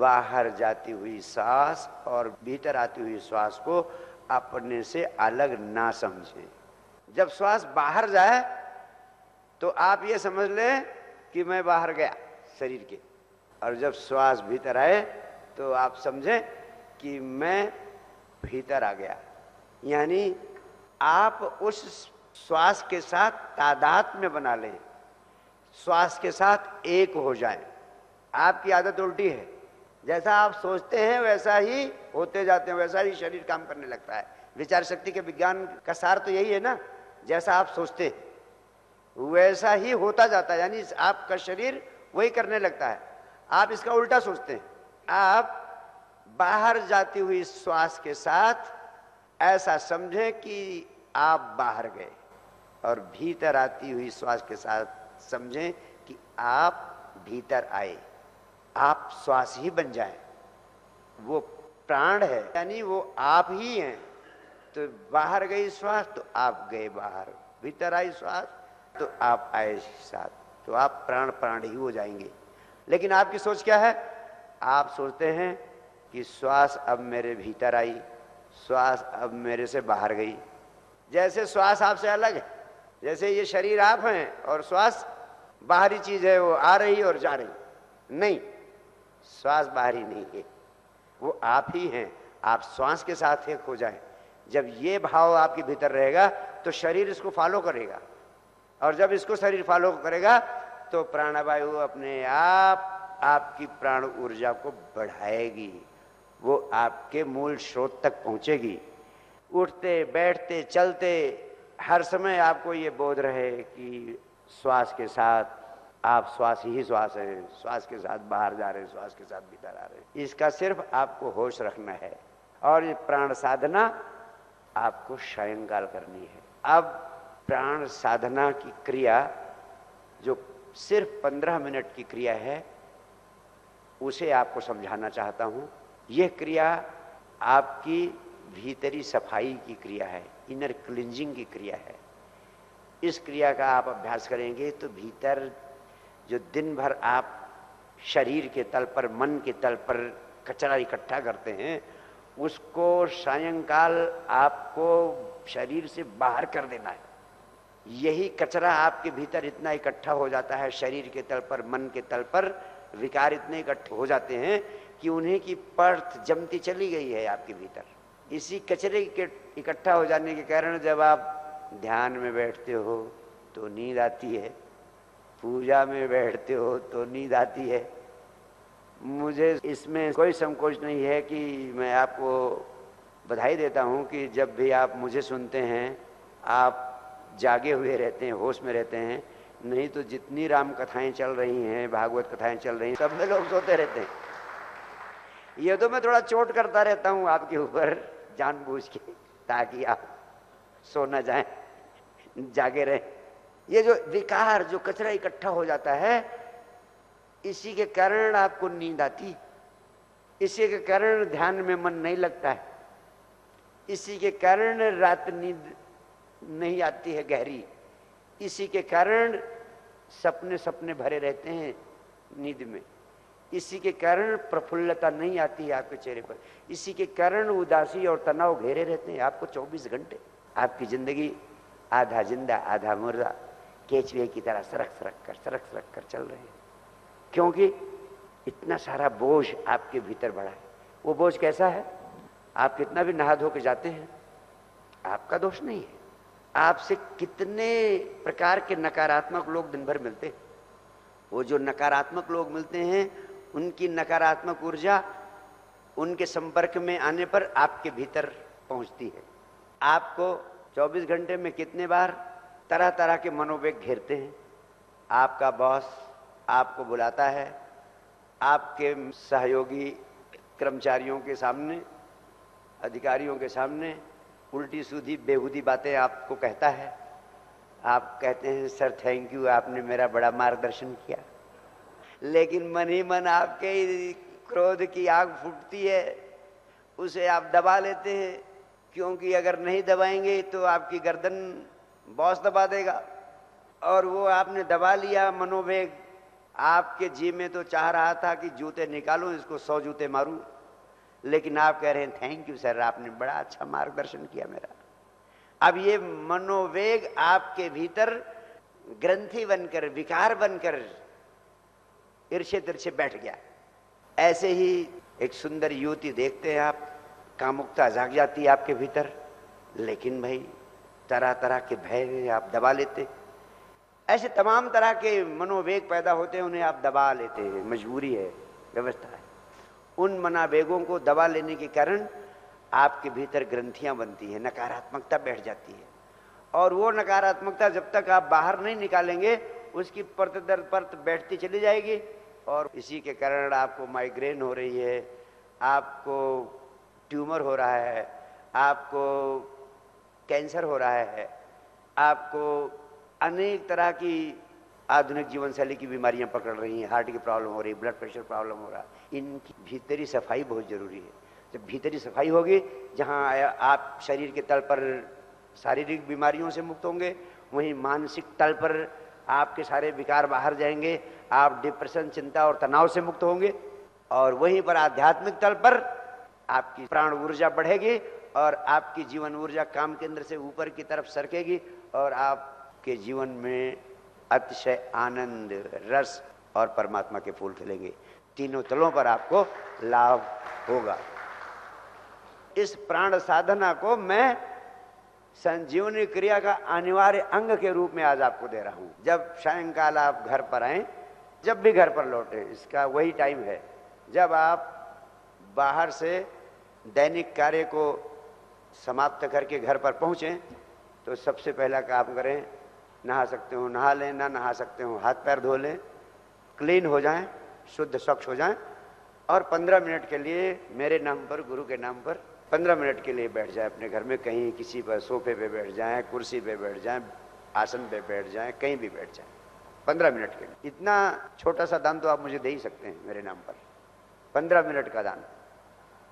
बाहर जाती हुई सांस और भीतर आती हुई श्वास को अपने से अलग ना समझें। जब श्वास बाहर जाए तो आप ये समझ लें कि मैं बाहर गया शरीर के, और जब श्वास भीतर आए तो आप समझें कि मैं भीतर आ गया। यानी आप उस श्वास के साथ तादात्म्य बना लें, श्वास के साथ एक हो जाएं। आपकी आदत उल्टी है, जैसा आप सोचते हैं वैसा ही होते जाते हैं, वैसा ही शरीर काम करने लगता है। विचार शक्ति के विज्ञान का सार तो यही है ना, जैसा आप सोचते हैं वैसा ही होता जाता है, यानी आपका शरीर वही करने लगता है। आप इसका उल्टा सोचते हैं, आप बाहर जाती हुई श्वास के साथ ऐसा समझें कि आप बाहर गए, और भीतर आती हुई श्वास के साथ समझें कि आप भीतर आए। आप श्वास ही बन जाएं, वो प्राण है, यानी वो आप ही हैं। तो बाहर गई श्वास तो आप गए बाहर, भीतर आई श्वास तो आप आए साथ, तो आप प्राण प्राण ही हो जाएंगे। लेकिन आपकी सोच क्या है? आप सोचते हैं कि श्वास अब मेरे भीतर आई, श्वास अब मेरे से बाहर गई। जैसे श्वास आपसे अलग है, जैसे ये शरीर आप हैं और श्वास बाहरी चीज है, वो आ रही और जा रही। नहीं, श्वास बाहरी नहीं है, वो आप ही हैं। आप श्वास के साथ एक हो जाएं। जब ये भाव आपके भीतर रहेगा तो शरीर इसको फॉलो करेगा, और जब इसको शरीर फॉलो करेगा तो प्राणवायु अपने आप आपकी प्राण ऊर्जा को बढ़ाएगी, वो आपके मूल स्रोत तक पहुंचेगी। उठते बैठते चलते हर समय आपको ये बोध रहे कि श्वास के साथ आप श्वास ही श्वास हैं, श्वास के साथ बाहर जा रहे हैं, श्वास के साथ भीतर आ रहे हैं। इसका सिर्फ आपको होश रखना है, और ये प्राण साधना आपको सायंकाल करनी है। अब प्राण साधना की क्रिया जो सिर्फ 15 मिनट की क्रिया है, उसे आपको समझाना चाहता हूं। यह क्रिया आपकी भीतरी सफाई की क्रिया है, इनर क्लींजिंग की क्रिया है। इस क्रिया का आप अभ्यास करेंगे तो भीतर जो दिन भर आप शरीर के तल पर, मन के तल पर कचरा इकट्ठा करते हैं, उसको सायंकाल आपको शरीर से बाहर कर देना है। यही कचरा आपके भीतर इतना इकट्ठा हो जाता है, शरीर के तल पर, मन के तल पर विकार इतने इकट्ठे हो जाते हैं कि उन्हीं की परत जमती चली गई है आपके भीतर। इसी कचरे के इकट्ठा हो जाने के कारण जब आप ध्यान में बैठते हो तो नींद आती है, पूजा में बैठते हो तो नींद आती है। मुझे इसमें कोई संकोच नहीं है कि मैं आपको बधाई देता हूं कि जब भी आप मुझे सुनते हैं आप जागे हुए रहते हैं, होश में रहते हैं। नहीं तो जितनी राम कथाएं चल रही हैं, भागवत कथाएं चल रही हैं, सब में लोग सोते रहते हैं। ये तो मैं थोड़ा चोट करता रहता हूं आपके ऊपर जानबूझ के, ताकि आप सो न जाएं, जागे रहें। ये जो विकार, जो कचरा इकट्ठा हो जाता है, इसी के कारण आपको नींद आती, इसी के कारण ध्यान में मन नहीं लगता है, इसी के कारण रात नींद नहीं आती है गहरी, इसी के कारण सपने सपने भरे रहते हैं नींद में, इसी के कारण प्रफुल्लता नहीं आती है आपके चेहरे पर, इसी के कारण उदासी और तनाव घेरे रहते हैं आपको 24 घंटे। आपकी जिंदगी आधा जिंदा आधा मुर्दा केचुए की तरह सरक सरक कर चल रहे हैं, क्योंकि इतना सारा बोझ आपके भीतर बढ़ा है। वो बोझ कैसा है? आप कितना भी नहा धो के जाते हैं, आपका दोष नहीं है। आपसे कितने प्रकार के नकारात्मक लोग दिन भर मिलते हैं, वो जो नकारात्मक लोग मिलते हैं उनकी नकारात्मक ऊर्जा उनके संपर्क में आने पर आपके भीतर पहुंचती है। आपको 24 घंटे में कितने बार तरह तरह के मनोवेग घेरते हैं। आपका बॉस आपको बुलाता है, आपके सहयोगी कर्मचारियों के सामने, अधिकारियों के सामने उल्टी सीधी बेहूदी बातें आपको कहता है। आप कहते हैं सर थैंक यू, आपने मेरा बड़ा मार्गदर्शन किया, लेकिन मन ही मन आपके क्रोध की आग फूटती है, उसे आप दबा लेते हैं, क्योंकि अगर नहीं दबाएंगे तो आपकी गर्दन बॉस दबा देगा, और वो आपने दबा लिया मनोवेग, आपके जी में तो चाह रहा था कि जूते निकालूं, इसको 100 जूते मारूं, लेकिन आप कह रहे हैं थैंक यू सर, आपने बड़ा अच्छा मार्गदर्शन किया मेरा। अब ये मनोवेग आपके भीतर ग्रंथि बनकर, विकार बनकर ईर्ष्य तिरछे बैठ गया। ऐसे ही एक सुंदर युवती देखते हैं आप, कामुकता जाग जाती है आपके भीतर, लेकिन भाई तरह तरह के भय आप दबा लेते। ऐसे तमाम तरह के मनोवेग पैदा होते हैं, उन्हें आप दबा लेते हैं, मजबूरी है, व्यवस्था है। उन मनोवेगों को दबा लेने के कारण आपके भीतर ग्रंथियां बनती हैं, नकारात्मकता बैठ जाती है, और वो नकारात्मकता जब तक आप बाहर नहीं निकालेंगे उसकी परत दर परत बैठती चली जाएगी, और इसी के कारण आपको माइग्रेन हो रही है, आपको ट्यूमर हो रहा है, आपको कैंसर हो रहा है, आपको अनेक तरह की आधुनिक जीवन शैली की बीमारियां पकड़ रही हैं, हार्ट की प्रॉब्लम हो रही है, ब्लड प्रेशर प्रॉब्लम हो रहा है। इनकी भीतरी सफाई बहुत जरूरी है। जब भीतरी सफाई होगी, जहां आप शरीर के तल पर शारीरिक बीमारियों से मुक्त होंगे, वहीं मानसिक तल पर आपके सारे विकार बाहर जाएंगे, आप डिप्रेशन, चिंता और तनाव से मुक्त होंगे, और वहीं पर आध्यात्मिक तल पर आपकी प्राण ऊर्जा बढ़ेगी और आपकी जीवन ऊर्जा काम केंद्र से ऊपर की तरफ सरकेगी, और आपके जीवन में अतिशय आनंद, रस और परमात्मा के फूल खिलेंगे। तीनों तलों पर आपको लाभ होगा। इस प्राण साधना को मैं संजीवनी क्रिया का अनिवार्य अंग के रूप में आज आपको दे रहा हूं। जब सायंकाल आप घर पर आए, जब भी घर पर लौटे, इसका वही टाइम है जब आप बाहर से दैनिक कार्य को समाप्त करके घर पर पहुंचे, तो सबसे पहला काम करें, नहा सकते हो नहा लें, ना नहा सकते हो हाथ पैर धो लें, क्लीन हो जाएं, शुद्ध स्वच्छ हो जाएं, और 15 मिनट के लिए मेरे नाम पर, गुरु के नाम पर 15 मिनट के लिए बैठ जाएं अपने घर में। कहीं किसी पर सोफे पे बैठ जाएं, कुर्सी पे बैठ जाएं, आसन पे बैठ जाएं, कहीं भी बैठ जाएं 15 मिनट के लिए। इतना छोटा सा दान तो आप मुझे दे ही सकते हैं मेरे नाम पर, 15 मिनट का दान,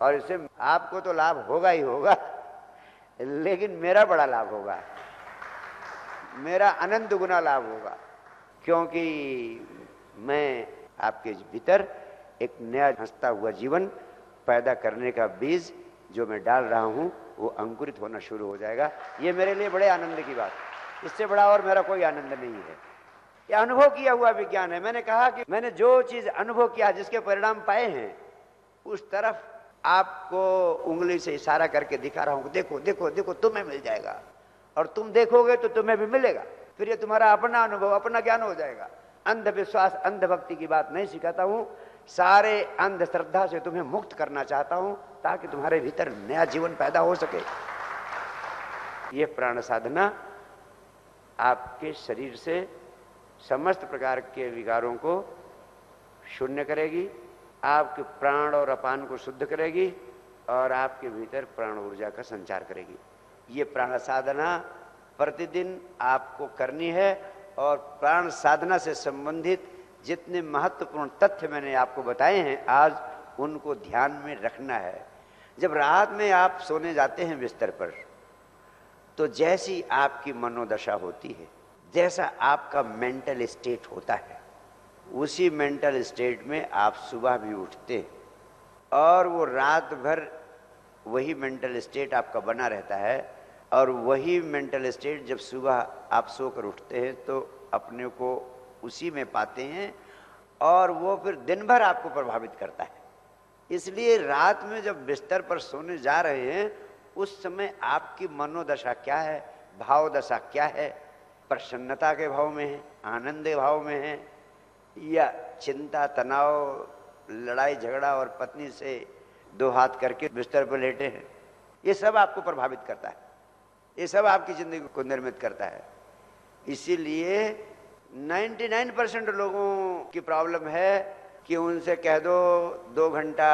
और इससे आपको तो लाभ होगा ही होगा, लेकिन मेरा बड़ा लाभ होगा, मेरा अनंत गुना लाभ होगा, क्योंकि मैं आपके भीतर एक नया हंसता हुआ जीवन पैदा करने का बीज जो मैं डाल रहा हूं, वो अंकुरित होना शुरू हो जाएगा। ये मेरे लिए बड़े आनंद की बात, इससे बड़ा और मेरा कोई आनंद नहीं है। ये अनुभव किया हुआ विज्ञान है। मैंने कहा कि मैंने जो चीज अनुभव किया, जिसके परिणाम पाए हैं, उस तरफ आपको उंगली से इशारा करके दिखा रहा हूं, देखो देखो देखो, तुम्हें मिल जाएगा, और तुम देखोगे तो तुम्हें भी मिलेगा। फिर ये तुम्हारा अपना अनुभव, अपना ज्ञान हो जाएगा। अंधविश्वास, अंधभक्ति की बात नहीं सिखाता हूं, सारे अंधश्रद्धा से तुम्हें मुक्त करना चाहता हूं, ताकि तुम्हारे भीतर नया जीवन पैदा हो सके। ये प्राण साधना आपके शरीर से समस्त प्रकार के विकारों को शून्य करेगी, आपके प्राण और अपान को शुद्ध करेगी, और आपके भीतर प्राण ऊर्जा का संचार करेगी। ये प्राण साधना प्रतिदिन आपको करनी है, और प्राण साधना से संबंधित जितने महत्वपूर्ण तथ्य मैंने आपको बताए हैं आज, उनको ध्यान में रखना है। जब रात में आप सोने जाते हैं बिस्तर पर, तो जैसी आपकी मनोदशा होती है, जैसा आपका मेंटल स्टेट होता है, उसी मेंटल स्टेट में आप सुबह भी उठते हैं, और वो रात भर वही मेंटल स्टेट आपका बना रहता है। और वही मेंटल स्टेट जब सुबह आप सोकर उठते हैं, तो अपने को उसी में पाते हैं, और वो फिर दिन भर आपको प्रभावित करता है। इसलिए रात में जब बिस्तर पर सोने जा रहे हैं, उस समय आपकी मनोदशा क्या है, भाव दशा क्या है, प्रसन्नता के भाव में है, आनंद के भाव में है, या चिंता, तनाव, लड़ाई झगड़ा और पत्नी से दो हाथ करके बिस्तर पर लेटे हैं, ये सब आपको प्रभावित करता है, ये सब आपकी जिंदगी को निर्मित करता है। इसीलिए 99% लोगों की प्रॉब्लम है कि उनसे कह दो 2 घंटा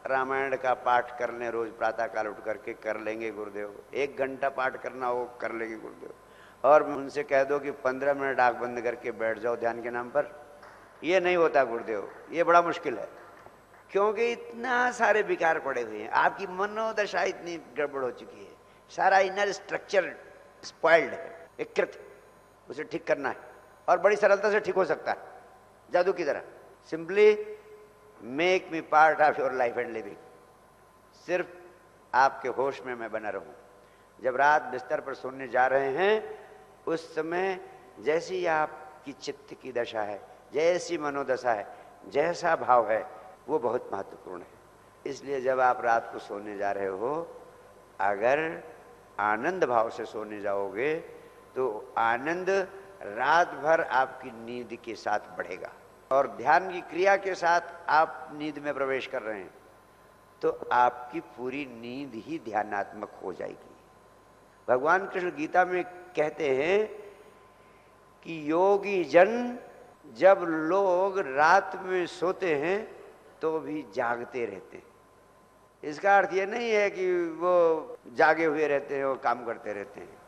रामायण का पाठ कर लें रोज, प्रातः काल उठ करके कर लेंगे गुरुदेव। 1 घंटा पाठ करना हो कर लेंगे गुरुदेव। और उनसे कह दो कि 15 मिनट आंख बंद करके बैठ जाओ ध्यान के नाम पर, ये नहीं होता गुरुदेव, ये बड़ा मुश्किल है, क्योंकि इतना सारे विकार पड़े हुए हैं, आपकी मनोदशा इतनी गड़बड़ हो चुकी है, सारा इनर स्ट्रक्चर स्पॉइल्ड है, विकृत, उसे ठीक करना है, और बड़ी सरलता से ठीक हो सकता है। जादू की तरह। Simply make me part of your life and living. सिर्फ आपके होश में मैं बना रहूं। जब रात बिस्तर पर सोने जा रहे हैं उस समय जैसी आपकी चित्त की दशा है, जैसी मनोदशा है, जैसा भाव है, वो बहुत महत्वपूर्ण है। इसलिए जब आप रात को सोने जा रहे हो, अगर आनंद भाव से सोने जाओगे तो आनंद रात भर आपकी नींद के साथ बढ़ेगा। और ध्यान की क्रिया के साथ आप नींद में प्रवेश कर रहे हैं तो आपकी पूरी नींद ही ध्यानात्मक हो जाएगी। भगवान कृष्ण गीता में कहते हैं कि योगी जन, जब लोग रात में सोते हैं तो भी जागते रहते हैं। इसका अर्थ ये नहीं है कि वो जागे हुए रहते हैं और काम करते रहते हैं,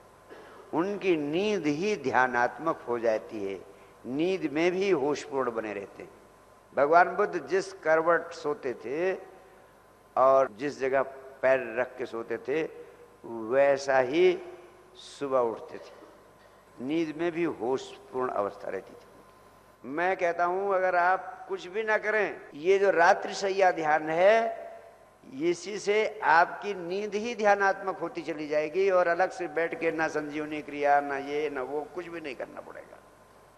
उनकी नींद ही ध्यानात्मक हो जाती है, नींद में भी होशपूर्ण बने रहते हैं। भगवान बुद्ध जिस करवट सोते थे और जिस जगह पैर रख के सोते थे वैसा ही सुबह उठते थे, नींद में भी होशपूर्ण अवस्था रहती थी। मैं कहता हूं अगर आप कुछ भी ना करें, ये जो रात्रिशय्या ध्यान है इसी से आपकी नींद ही ध्यानात्मक होती चली जाएगी और अलग से बैठ के ना संजीवनी क्रिया ना ये ना वो कुछ भी नहीं करना पड़ेगा।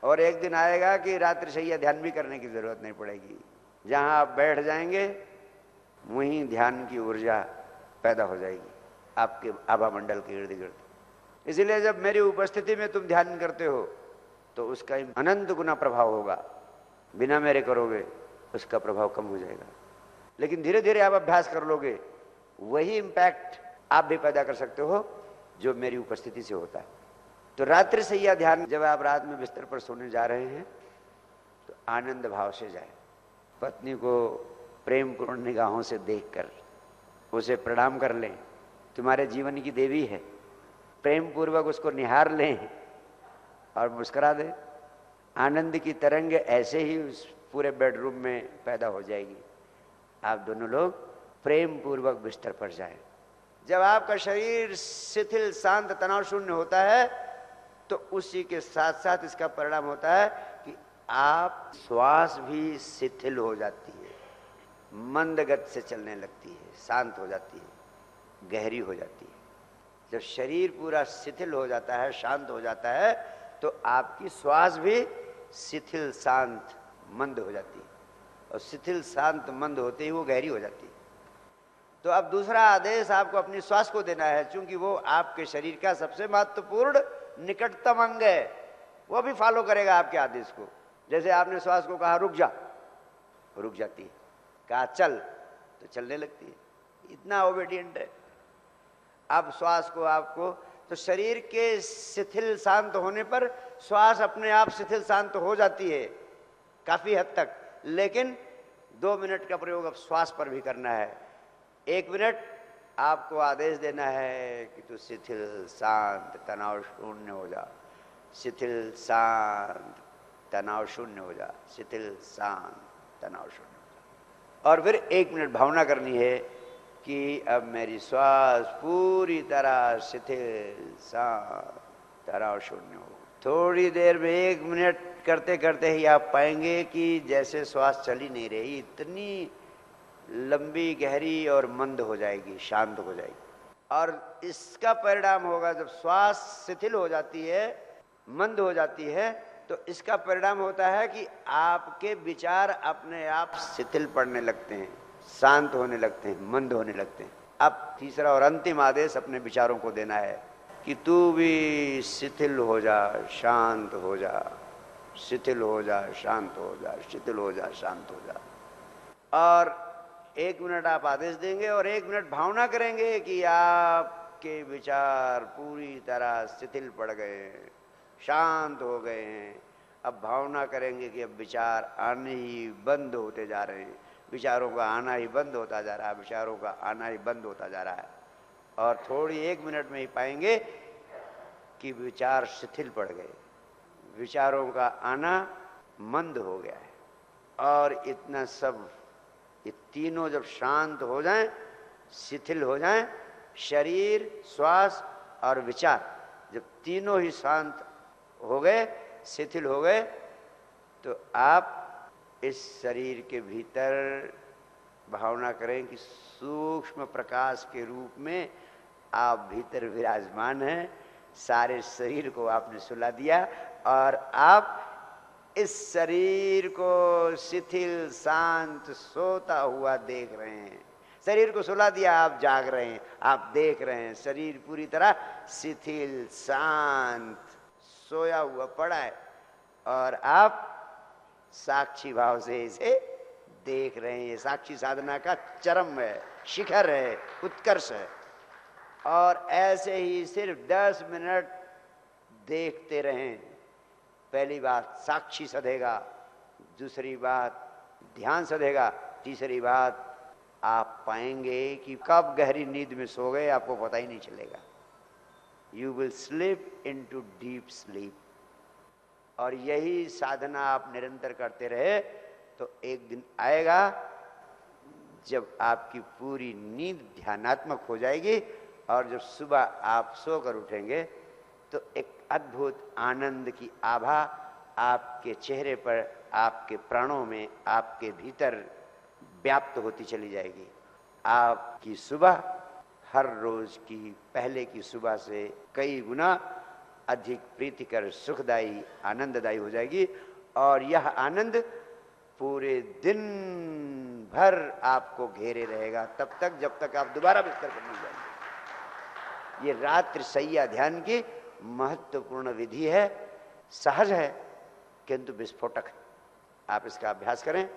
और एक दिन आएगा कि रात्रिशय्या ध्यान भी करने की जरूरत नहीं पड़ेगी। जहां आप बैठ जाएंगे वहीं ध्यान की ऊर्जा पैदा हो जाएगी आपके आभा मंडल के इर्द गिर्द। इसलिए जब मेरी उपस्थिति में तुम ध्यान करते हो तो उसका अनंत गुना प्रभाव होगा, बिना मेरे करोगे उसका प्रभाव कम हो जाएगा। लेकिन धीरे धीरे आप अभ्यास कर लोगे, वही इंपैक्ट आप भी पैदा कर सकते हो जो मेरी उपस्थिति से होता है। तो रात्रिशय्या ध्यान, जब आप रात में बिस्तर पर सोने जा रहे हैं तो आनंद भाव से जाए। पत्नी को प्रेम पूर्ण निगाहों से देखकर उसे प्रणाम कर लें, तुम्हारे जीवन की देवी है, प्रेम पूर्वक उसको निहार लें और मुस्कुरा दें। आनंद की तरंग ऐसे ही उस पूरे बेडरूम में पैदा हो जाएगी। आप दोनों लोग प्रेम पूर्वक बिस्तर पर जाएं। जब आपका शरीर शिथिल शांत तनाव शून्य होता है तो उसी के साथ साथ इसका परिणाम होता है कि आप श्वास भी शिथिल हो जाती है, मंद गति से चलने लगती है, शांत हो जाती है, गहरी हो जाती है। जब शरीर पूरा शिथिल हो जाता है, शांत हो जाता है तो आपकी श्वास भी शिथिल शांत मंद हो जाती है और शिथिल शांत मंद होते ही वो गहरी हो जाती है। तो अब दूसरा आदेश आपको अपनी श्वास को देना है, क्योंकि वो आपके शरीर का सबसे महत्वपूर्ण निकटतम अंग है, वो भी फॉलो करेगा आपके आदेश को। जैसे आपने श्वास को कहा रुक जा, रुक जाती है, कहा चल तो चलने लगती है, इतना ओबेडिएंट है। अब श्वास को आपको, तो शरीर के शिथिल शांत होने पर श्वास अपने आप शिथिल शांत हो जाती है काफी हद तक। लेकिन 2 मिनट का प्रयोग अब श्वास पर भी करना है। 1 मिनट आपको आदेश देना है कि तू शिथिल शांत तनाव शून्य हो जा, शिथिल शांत तनाव शून्य हो जा, शिथिल शांत तनाव शून्य हो जा। और फिर 1 मिनट भावना करनी है कि अब मेरी श्वास पूरी तरह शिथिल शांत तनाव शून्य हो। थोड़ी देर में 1 मिनट करते करते ही आप पाएंगे कि जैसे श्वास चल ही नहीं रही, इतनी लंबी गहरी और मंद हो जाएगी, शांत हो जाएगी। और इसका परिणाम होगा जब श्वास शिथिल हो जाती है, मंद हो जाती है, तो इसका परिणाम होता है कि आपके विचार अपने आप शिथिल पड़ने लगते हैं, शांत होने लगते हैं, मंद होने लगते हैं। अब तीसरा और अंतिम आदेश अपने विचारों को देना है कि तू भी शिथिल हो जा, शांत हो जा, शिथिल हो जा, शांत हो जा, शिथिल हो जा, शांत हो जा। और 1 मिनट आप आदेश देंगे और 1 मिनट भावना करेंगे कि आपके विचार पूरी तरह शिथिल पड़ गए हैं, शांत हो गए हैं। अब भावना करेंगे कि अब विचार आने ही बंद होते जा रहे हैं, विचारों का आना ही बंद होता जा रहा है, विचारों का आना ही बंद होता जा रहा है। और थोड़ी 1 मिनट में ही पाएंगे कि विचार शिथिल पड़ गए, विचारों का आना मंद हो गया है। और इतना सब, ये तीनों जब शांत हो जाएं, शिथिल हो जाएं, शरीर, श्वास और विचार जब तीनों ही शांत हो गए, शिथिल हो गए, तो आप इस शरीर के भीतर भावना करें कि सूक्ष्म प्रकाश के रूप में आप भीतर विराजमान हैं। सारे शरीर को आपने सुला दिया और आप इस शरीर को शिथिल शांत सोता हुआ देख रहे हैं। शरीर को सुला दिया, आप जाग रहे हैं, आप देख रहे हैं शरीर पूरी तरह शिथिल शांत सोया हुआ पड़ा है और आप साक्षी भाव से इसे देख रहे हैं। ये साक्षी साधना का चरम है, शिखर है, उत्कर्ष है। और ऐसे ही सिर्फ 10 मिनट देखते रहें। पहली बात साक्षी सधेगा, दूसरी बात ध्यान सधेगा, तीसरी बात आप पाएंगे कि कब गहरी नींद में सो गए आपको पता ही नहीं चलेगा। You will sleep into deep sleep. और यही साधना आप निरंतर करते रहे तो एक दिन आएगा जब आपकी पूरी नींद ध्यानात्मक हो जाएगी और जब सुबह आप सोकर उठेंगे तो एक अद्भुत आनंद की आभा आपके चेहरे पर, आपके प्राणों में, आपके भीतर व्याप्त होती चली जाएगी। आपकी सुबह हर रोज की पहले की सुबह से कई गुना अधिक प्रीतिकर, सुखदायी, आनंददायी हो जाएगी। और यह आनंद पूरे दिन भर आपको घेरे रहेगा, तब तक जब तक आप दोबारा बिस्तर पर नहीं जाएंगे। ये रात्रि शैया ध्यान की महत्वपूर्ण विधि है, सहज है किंतु विस्फोटक है। आप इसका अभ्यास करें।